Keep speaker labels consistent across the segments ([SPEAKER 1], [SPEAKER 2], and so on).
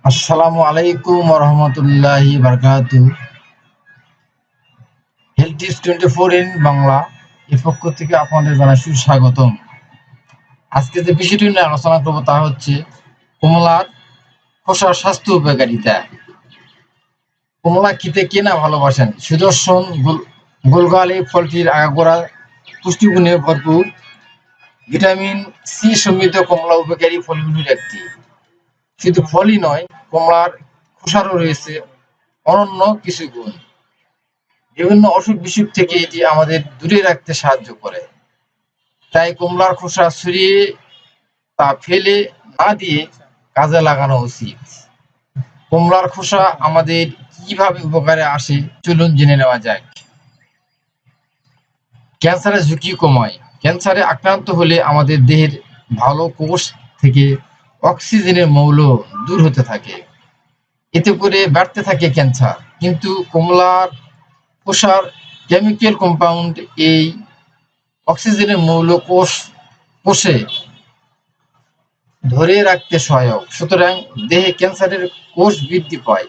[SPEAKER 1] আসসালামু আলাইকুম রহমতুল্লাহি বারকাতু। হেলথ ইজ 24 ইন বাংলা এর পক্ষ থেকে আপনাদের জানাই সুস্বাগতম। আজকে যে বিষয়টি নিয়ে আলোচনা করবো তা হচ্ছে কমলার খোসার স্বাস্থ্য উপকারিতা। কমলা খেতে কে না ভালোবাসেন? সুদর্শন গোলগাল এই ফলটির আগাগোড়া পুষ্টিগুণে ভরপুর। ভিটামিন সি সমৃদ্ধ কমলা উপকারী ফলগুলির একটি। শুধু ফলই নয়, কমলার খোসারও রয়েছে অনন্য কিছু গুণ। বিভিন্ন অসুখ বিসুখ থেকে এটি আমাদের দূরে রাখতে সাহায্য করে। তাই কমলার খোসা ছড়িয়ে তা ফেলে না দিয়ে কাজে লাগানো উচিত। কমলার খোসা আমাদের কিভাবে উপকারে আসে চলুন জেনে নেওয়া যাক। ক্যান্সারের ঝুঁকি কমায়। ক্যান্সারে আক্রান্ত হলে আমাদের দেহের ভালো কোষ থেকে অক্সিজেনের মৌল দূর হতে থাকে। এতে করে বাড়তে থাকে ক্যান্সার। কিন্তু কমলার খোসার কেমিক্যাল কম্পাউন্ড এই অক্সিজেনের মৌল কোষে ধরে রাখতে সহায়ক। সুতরাং দেহে ক্যান্সারের কোষ বৃদ্ধি পায়।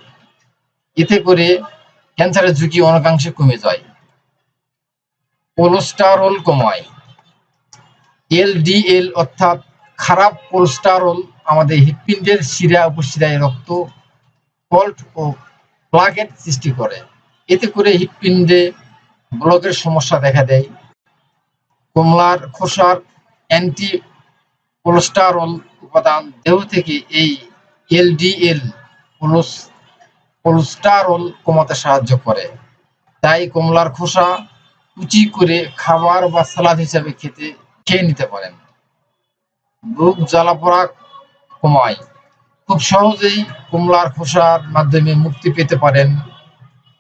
[SPEAKER 1] এতে করে ক্যান্সারের ঝুঁকি অনেকাংশে কমে যায়। কোলেস্টেরল কমায়। এলডিএল অর্থাৎ খারাপ কোলেস্টেরল আমাদের হৃৎপিণ্ডের শিরা উপশিরায় রক্ত ক্লট ও প্লাকেট সৃষ্টি করে। এতে করে হৃৎপিণ্ডে ব্লকের সমস্যা দেখা দেয়। কমলার খোসার অ্যান্টি কোলেস্টেরল উপাদান দেহ থেকে এই এলডিএল কোলেস্টেরল কমাতে সাহায্য করে। তাই কমলার খোসা কুচি করে খাবার বা সালাদ হিসেবে খেয়ে নিতে পারেন। বুক জ্বালাপোড়া কমায়। খুব সহজেই কমলার খোসার মাধ্যমে মুক্তি পেতে পারেন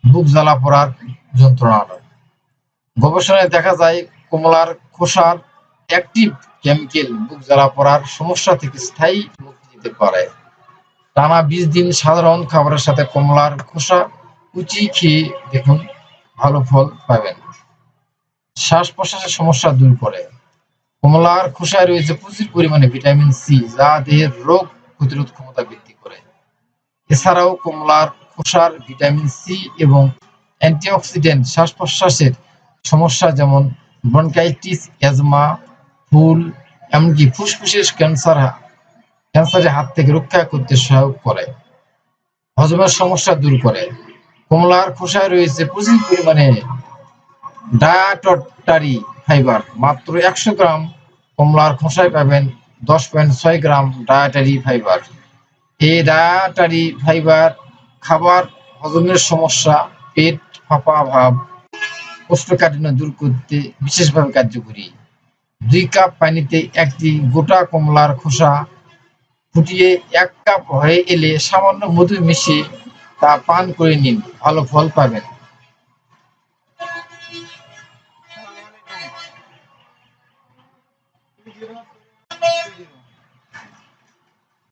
[SPEAKER 1] বুক জ্বালাপোড়ার যন্ত্রণার। গবেষণায় দেখা যায় কমলার খোসার অ্যাক্টিভ কেমিক্যাল বুক জ্বালাপোড়ার সমস্যা থেকে স্থায়ী মুক্তি দিতে পারে। টানা 20 দিন সাধারণ খাবারের সাথে কমলার খোসা কুচি খেয়ে দেখুন, ভালো ফল পাবেন। শ্বাস প্রশ্বাসের সমস্যা দূর করে। কমলার খোসায় রয়েছে প্রচুর পরিমাণে ভিটামিন সি, যা দেহের রোগ প্রতিরোধ ক্ষমতা বৃদ্ধি করে। এছাড়াও কমলার খোসার ভিটামিন সি এবং অ্যান্টিঅক্সিডেন্ট শ্বাস প্রশ্বাসের সমস্যা যেমন ব্রঙ্কাইটিস, অ্যাজমা, ফুল, এমনকি ফুসফুসের ক্যান্সারের হাত থেকে রক্ষা করতে সহায়ক করে। হজমের সমস্যা দূর করে। কমলার খোসায় রয়েছে প্রচুর পরিমাণে ডায়েটরি ফাইবার। মাত্র 100 গ্রাম কমলার খোসায় পাবেন 10.6 গ্রাম ডায়েটরি ফাইবার। এই ডায়েটরি ফাইবার খাবার হজমের সমস্যা, পেট ফাঁপা ভাব, কোষ্ঠকাঠিন্য দূর করতে বিশেষভাবে কার্যকরী। 2 কাপ পানিতে একটি গোটা কমলার খোসা ফুটিয়ে 1 কাপ হয়ে এলে সামান্য মধু মিশিয়ে তা পান করে নিন, ভালো ফল পাবেন।